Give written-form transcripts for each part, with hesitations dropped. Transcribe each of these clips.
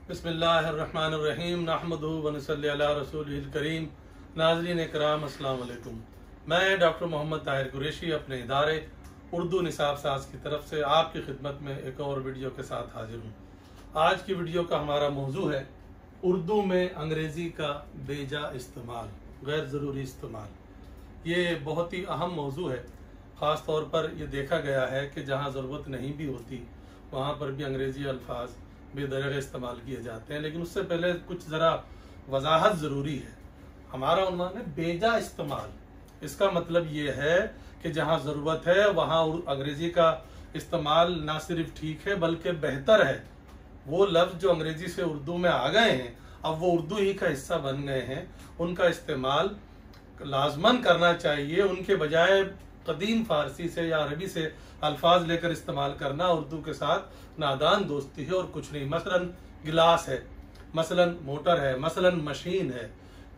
बिस्मिल्लाहिर्रहमानिर्रहीम नहमदुहु व नसल्ली अला रसूलिल करीम। नाज़रीन इकराम अस्सलाम वालेकुम। मैं डॉक्टर मोहम्मद ताहिर कुरैशी अपने इदारे उर्दू निसाब साज की तरफ से आपकी खिदमत में एक और वीडियो के साथ हाजिर हूँ। आज की वीडियो का हमारा मौजू है उर्दू में अंग्रेज़ी का बेजा इस्तेमाल, गैर ज़रूरी इस्तेमाल। ये बहुत ही अहम मौजू है। ख़ास तौर पर यह देखा गया है कि जहाँ ज़रूरत नहीं भी होती वहाँ पर भी अंग्रेज़ी अल्फाज बेदरग इस्तेमाल किए जाते हैं। लेकिन उससे पहले कुछ ज़रा वजाहत ज़रूरी है। हमारा उन्होंने बेजा इस्तेमाल, इसका मतलब ये है कि जहाँ ज़रूरत है वहाँ अंग्रेज़ी का इस्तेमाल ना सिर्फ ठीक है बल्कि बेहतर है। वो लफ्ज़ जो अंग्रेज़ी से उर्दू में आ गए हैं, अब वो उर्दू ही का हिस्सा बन गए हैं, उनका इस्तेमाल लाजमन करना चाहिए। उनके बजाय कदीम फारसी से या अरबी से अल्फाज लेकर इस्तेमाल करना उर्दू के साथ नादान दोस्ती है और कुछ नहीं। मसलन गिलास है, मसलन मोटर है, मसलन मशीन है,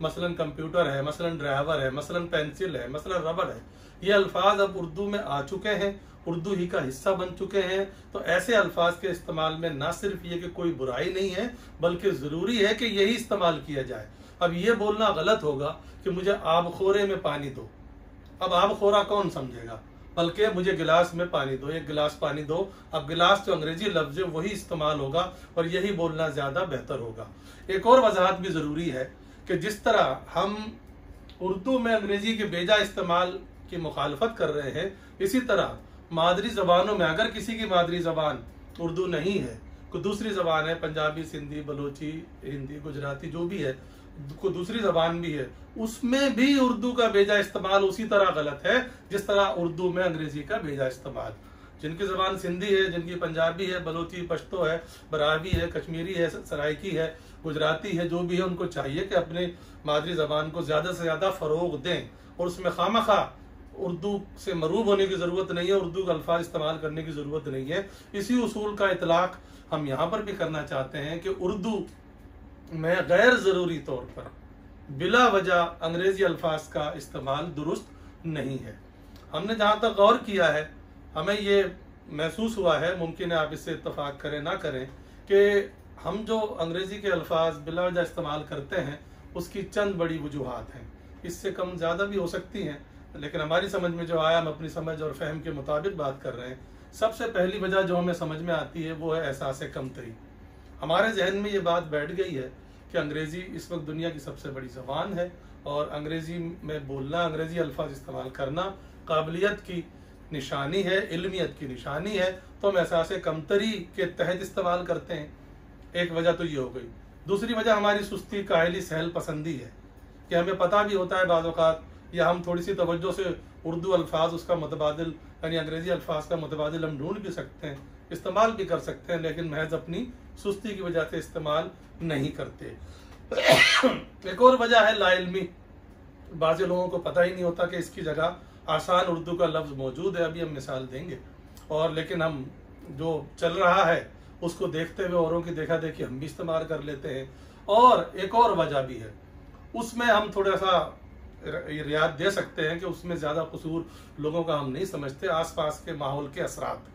मसलन कंप्यूटर है, मसलन ड्राइवर है, मसलन पेंसिल है, मसलन रबड़ है। ये अल्फाज अब उर्दू में आ चुके हैं, उर्दू ही का हिस्सा बन चुके हैं। तो ऐसे अल्फाज के इस्तेमाल में ना सिर्फ ये कि कोई बुराई नहीं है बल्कि ज़रूरी है कि यही इस्तेमाल किया जाए। अब ये बोलना गलत होगा कि मुझे आबखोरे में पानी दो। अब आबखोरा कौन समझेगा, बल्कि मुझे गिलास में पानी दो, एक गिलास पानी दो। अब गिलास जो अंग्रेजी लफ्ज है वही इस्तेमाल होगा और यही बोलना ज्यादा बेहतर होगा। एक और वजाहत भी जरूरी है कि जिस तरह हम उर्दू में अंग्रेजी के बेजा इस्तेमाल की मुखालफत कर रहे हैं, इसी तरह मादरी जबानों में अगर किसी की मादरी जबान उर्दू नहीं है, कोई दूसरी जबान है, पंजाबी, सिंधी, बलोची, हिंदी, गुजराती, जो भी है, कोई दूसरी जबान भी है, उसमें भी उर्दू का बेजा इस्तेमाल उसी तरह गलत है जिस तरह उर्दू में अंग्रेजी का बेजा इस्तेमाल। जिनकी जबान सिंधी है, जिनकी पंजाबी है, बलोची, पश्तो है, बरावी है, कश्मीरी है, सराइकी है, गुजराती है, जो भी है, उनको चाहिए कि अपने मादरी जबान को ज्यादा से ज्यादा फरोग दें और उसमें खामखा उर्दू से मरूब होने की जरूरत नहीं है, उर्दू का अल्फाज इस्तेमाल करने की जरूरत नहीं है। इसी उसूल का इतलाक हम यहाँ पर भी करना चाहते हैं कि उर्दू में गैर जरूरी तौर पर बिला वजह अंग्रेजी अल्फाज का इस्तेमाल दुरुस्त नहीं है। हमने जहाँ तक गौर किया है, हमें ये महसूस हुआ है, मुमकिन है आप इससे इत्तफाक करें ना करें, कि हम जो अंग्रेजी के अल्फाज बिला वजह इस्तेमाल करते हैं उसकी चंद बड़ी वजूहात हैं। इससे कम ज़्यादा भी हो सकती हैं, लेकिन हमारी समझ में जो आया हम अपनी समझ और फहम के मुताबिक बात कर रहे हैं। सबसे पहली वजह जो हमें समझ में आती है वो है एहसास कमतरी। हमारे जहन में ये बात बैठ गई है कि अंग्रेज़ी इस वक्त दुनिया की सबसे बड़ी ज़बान है और अंग्रेज़ी में बोलना, अंग्रेज़ी अल्फाज इस्तेमाल करना काबिलियत की निशानी है, इल्मियत की निशानी है। तो हम एहसास कमतरी के तहत इस्तेमाल करते हैं। एक वजह तो ये हो गई। दूसरी वजह हमारी सुस्ती, काहली, सहल पसंदी है कि हमें पता भी होता है बाज़ औक़ात, या हम थोड़ी सी तवज्जो से उर्दू अल्फाज उसका मुतबादिल यानी अंग्रेज़ी अल्फाज का मुतबादिल हम ढूंढ भी सकते हैं, इस्तेमाल भी कर सकते हैं, लेकिन महज अपनी सुस्ती की वजह से इस्तेमाल नहीं करते। एक और वजह है लाइल्मी। बाज़ लोगों को पता ही नहीं होता कि इसकी जगह आसान उर्दू का लफ्ज़ मौजूद है, अभी हम मिसाल देंगे, और लेकिन हम जो चल रहा है उसको देखते हुए औरों की देखा देखी हम भी इस्तेमाल कर लेते हैं। और एक और वजह भी है, उसमें हम थोड़ा सा रियायत दे सकते हैं कि उसमें ज़्यादा कसूर लोगों का हम नहीं समझते, आसपास के माहौल के असरात।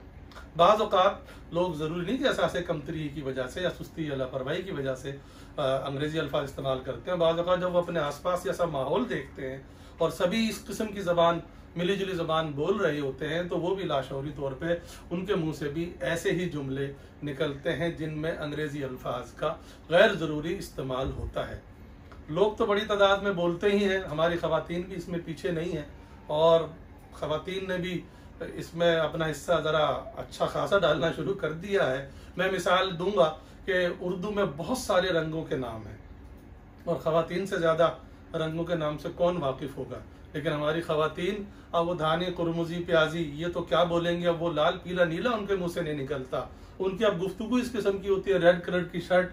बाज़ औक़ात लोग ज़रूरी नहीं कि एहसास कमतरी की वजह से या सुस्ती या लापरवाही की वजह से अंग्रेज़ी अल्फाज इस्तेमाल करते हैं। बाज़ औक़ात जब वो अपने आसपास ऐसा माहौल देखते हैं और सभी इस किस्म की ज़बान, मिली जुली ज़बान बोल रहे होते हैं, तो वो भी लाशऊरी तौर पे उनके मुंह से भी ऐसे ही जुमले निकलते हैं जिनमें अंग्रेज़ी अल्फाज का गैर ज़रूरी इस्तेमाल होता है। लोग तो बड़ी तादाद में बोलते ही हैं, हमारी ख़वातीन भी इसमें पीछे नहीं है और ख़वातीन ने भी इसमें अपना हिस्सा ज़रा अच्छा खासा डालना शुरू कर दिया है। मैं मिसाल दूंगा कि उर्दू में बहुत सारे रंगों के नाम हैं और ख़वातीन से ज़्यादा रंगों के नाम से कौन वाकिफ़ होगा, लेकिन हमारी ख़वातीन अब वो धानी, कुरमुजी, प्याजी, ये तो क्या बोलेंगे, अब वो लाल, पीला, नीला उनके मुँह से नहीं निकलता। उनकी अब गुफ्तगू इस किस्म की होती है, रेड कलर की शर्ट,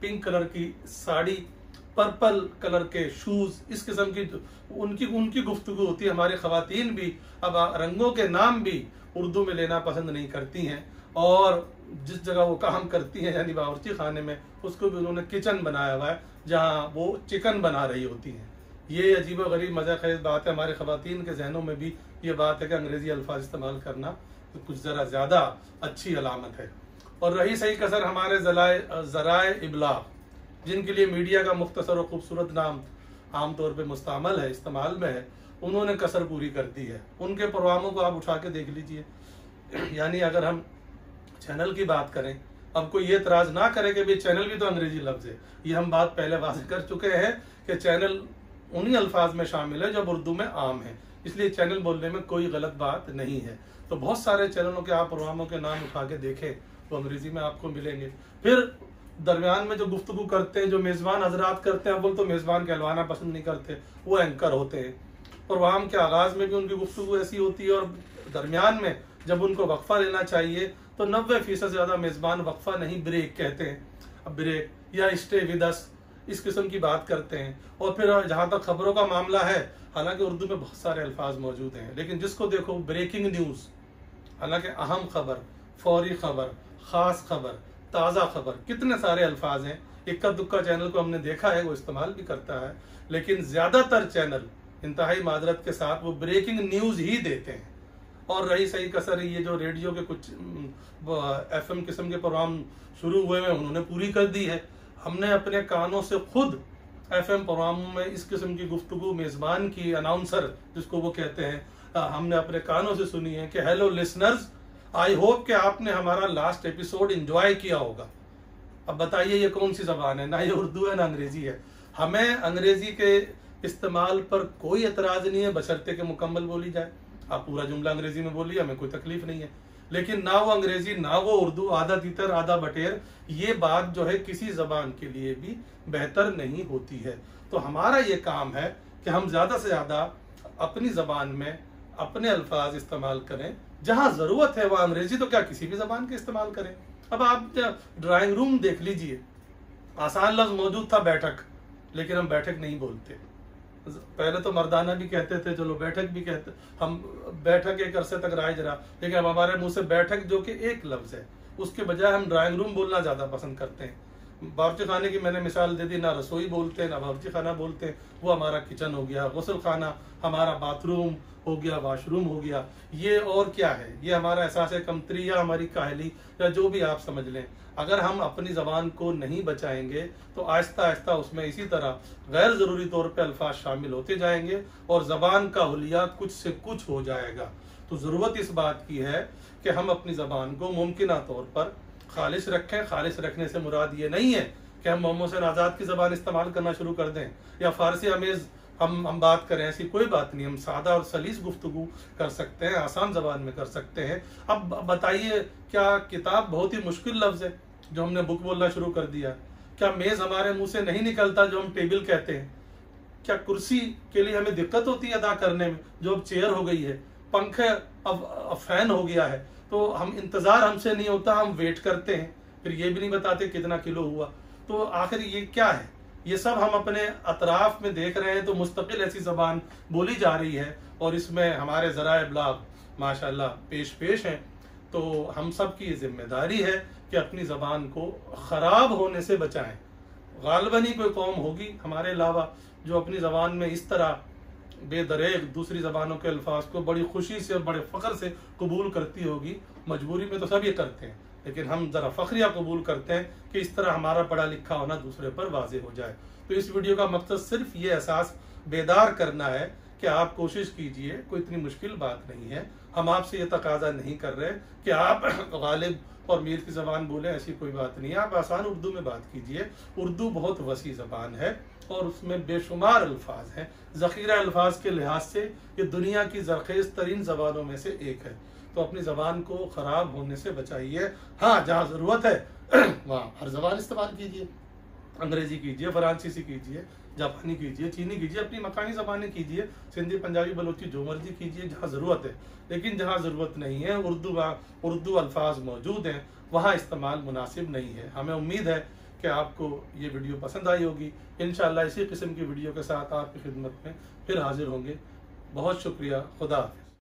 पिंक कलर की साड़ी, पर्पल कलर के शूज, इस किस्म की उनकी गुफ्तगू होती है। हमारी ख़वातीन भी अब रंगों के नाम भी उर्दू में लेना पसंद नहीं करती हैं और जिस जगह वो काम करती हैं यानी बावर्ची खाने में, उसको भी उन्होंने किचन बनाया हुआ है जहाँ वो चिकन बना रही होती हैं। ये अजीब व गरीब मज़ा खेज बात है। हमारे ख़वातीन के जहनों में भी ये बात है कि अंग्रेज़ी अल्फाज इस्तेमाल करना कुछ ज़रा ज़्यादा अच्छी अलामत है। और रही सही कसर हमारे ज़राए इबलाग, जिनके लिए मीडिया का मुख्तसर और खूबसूरत नाम आमतौर पे मुस्तमाल है, इस्तेमाल में है, उन्होंने कसर पूरी कर दी है। उनके प्रोग्रामों को आप उठा के देख लीजिए। यानी अगर हम चैनल की बात करें, अब कोई ये एतराज़ ना करे कि भाई चैनल भी तो अंग्रेजी लफ्ज़ है। ये हम बात पहले वाज़ेह कर चुके हैं कि चैनल उन्हीं अल्फाज में शामिल है जो उर्दू में आम है, इसलिए चैनल बोलने में कोई गलत बात नहीं है। तो बहुत सारे चैनलों के आप प्रोग्रामों के नाम उठा के देखें तो अंग्रेजी में आपको मिलेंगे। फिर दरमियान में जो गुफ्तगू करते हैं, जो मेज़बान हजरात करते हैं, बोल तो मेज़बान कहलवाना पसंद नहीं करते, वो एंकर होते हैं। प्रोग्राम के आगाज़ में भी उनकी गुफ्तगू ऐसी होती है और दरमियान में जब उनको वक्फा लेना चाहिए तो 90% से ज़्यादा मेज़बान वक्फा नहीं ब्रेक कहते हैं। अब ब्रेक या स्टे विद अस इस किस्म की बात करते हैं। और फिर जहाँ तक खबरों का मामला है, हालांकि उर्दू में बहुत सारे अल्फाज मौजूद हैं, लेकिन जिसको देखो ब्रेकिंग न्यूज़, हालांकि अहम खबर, फौरी खबर, ख़ास खबर, ताज़ा खबर, कितने सारे अल्फाज हैं। इक्का दुक्का चैनल को हमने देखा है वो इस्तेमाल भी करता है, लेकिन ज़्यादातर चैनल इंतहाई मादरत के साथ वो ब्रेकिंग न्यूज़ ही देते हैं। और रही सही कसर ये जो रेडियो के कुछ FM किस्म के प्रोग्राम शुरू हुए हैं, उन्होंने पूरी कर दी है। हमने अपने कानों से खुद FM प्रोग्रामों में इस किस्म की गुफ्तगू मेज़बान की, अनाउंसर जिसको वो कहते हैं, हमने अपने कानों से सुनी है कि हेलो लिसनर्स, आई होप कि आपने हमारा लास्ट एपिसोड एंजॉय किया होगा। अब बताइए ये कौन सी ज़बान है? ना ये उर्दू है ना अंग्रेजी है। हमें अंग्रेजी के इस्तेमाल पर कोई एतराज़ नहीं है, बशर्ते कि मुकम्मल बोली जाए। आप पूरा जुमला अंग्रेजी में बोलिए, हमें कोई तकलीफ नहीं है, लेकिन ना वो अंग्रेजी ना वो उर्दू, आधा तीतर आधा बटेर, ये बात जो है किसी ज़बान के लिए भी बेहतर नहीं होती है। तो हमारा ये काम है कि हम ज़्यादा से ज़्यादा अपनी ज़बान में अपने अल्फाज इस्तेमाल करें। जहाँ ज़रूरत है वह अंग्रेजी तो क्या किसी भी ज़बान के इस्तेमाल करें। अब आप ड्राइंग रूम देख लीजिए, आसान लफ्ज़ मौजूद था बैठक, लेकिन हम बैठक नहीं बोलते। पहले तो मर्दाना भी कहते थे, चलो बैठक भी कहते, हम बैठक एक अरसे तक राइज रहा, लेकिन अब हमारे मुंह से बैठक जो कि एक लफ्ज़ है, उसके बजाय हम ड्राइंग रूम बोलना ज़्यादा पसंद करते हैं। बावर्ची खाने की मैंने मिसाल दे दी, ना रसोई बोलते हैं ना बावर्ची खाना बोलते हैं, वो हमारा किचन हो गया, गुस्ल खाना हमारा बाथरूम हो गया, वाशरूम हो गया। ये और क्या है? ये हमारा एहसास कमतरी या हमारी काहली या जो भी आप समझ लें। अगर हम अपनी ज़बान को नहीं बचाएंगे तो आहिस्ता आहिस्ता उसमें इसी तरह गैर ज़रूरी तौर पे अल्फाज शामिल होते जाएंगे और ज़बान का हुलिया कुछ से कुछ हो जाएगा। तो ज़रूरत इस बात की है कि हम अपनी ज़बान को मुमकिना तौर पर खालिश रखें। खालिश रखने से मुराद ये नहीं है कि हम मोहम्मद हुसैन आज़ाद की ज़बान इस्तेमाल करना शुरू कर दें या फ़ारसी अमेज़ हम बात करें, ऐसी कोई बात नहीं। हम सादा और सलीस गुफ्तगू कर सकते हैं, आसान ज़बान में कर सकते हैं। अब बताइए, क्या किताब बहुत ही मुश्किल लफ्ज़ है जो हमने बुक बोलना शुरू कर दिया? क्या मेज़ हमारे मुंह से नहीं निकलता जो हम टेबल कहते हैं? क्या कुर्सी के लिए हमें दिक्कत होती है अदा करने में जो अब चेयर हो गई है? पंखे अब फैन हो गया है, तो हम इंतज़ार हमसे नहीं होता, हम वेट करते हैं, फिर ये भी नहीं बताते कितना किलो हुआ। तो आखिर ये क्या है? ये सब हम अपने अतराफ में देख रहे हैं। तो मुस्तकिल ऐसी ज़बान बोली जा रही है और इसमें हमारे ज़राए इब्लाग माशाअल्लाह पेश हैं। तो हम सब की जिम्मेदारी है कि अपनी ज़बान को ख़राब होने से बचाएं। गालिबन ही कोई कौम होगी हमारे अलावा जो अपनी ज़बान में इस तरह बेदरेग दूसरी ज़बानों के अल्फाज को बड़ी खुशी से और बड़े फ़ख्र से कबूल करती होगी। मजबूरी में तो सब ये करते हैं, लेकिन हम ज़रा फ़ख्रिया कबूल करते हैं कि इस तरह हमारा पढ़ा लिखा होना दूसरे पर वाज़ेह हो जाए। तो इस वीडियो का मकसद सिर्फ ये एहसास बेदार करना है कि आप कोशिश कीजिए, कोई इतनी मुश्किल बात नहीं है। हम आपसे ये तकाजा नहीं कर रहे कि आप गालिब और मीर की ज़बान बोले, ऐसी कोई बात नहीं है। आप आसान उर्दू में बात कीजिए। उर्दू बहुत वसी ज़बान है और उसमें बेशुमार अल्फाज हैं। ज़ख़ीरा अल्फाज के लिहाज से ये दुनिया की ज़रख़ेज़ तरीन ज़बानों में से एक है। तो अपनी ज़बान को ख़राब होने से बचाइए। हाँ, जहाँ ज़रूरत है वहाँ हर ज़बान इस्तेमाल कीजिए। अंग्रेज़ी कीजिए, फ़्रांसीसी कीजिए, जापानी कीजिए, चीनी कीजिए, अपनी मकानी ज़बानें कीजिए, सिंधी, पंजाबी, बलोची, जो मर्जी कीजिए जहाँ ज़रूरत है। लेकिन जहाँ ज़रूरत नहीं है, उर्दू अल्फाज मौजूद हैं, वहाँ इस्तेमाल मुनासिब नहीं है। हमें उम्मीद है कि आपको ये वीडियो पसंद आई होगी। इंशाअल्लाह इसी किस्म की वीडियो के साथ आपकी खिदमत में फिर हाजिर होंगे। बहुत शुक्रिया। खुदा हाफ़िज़।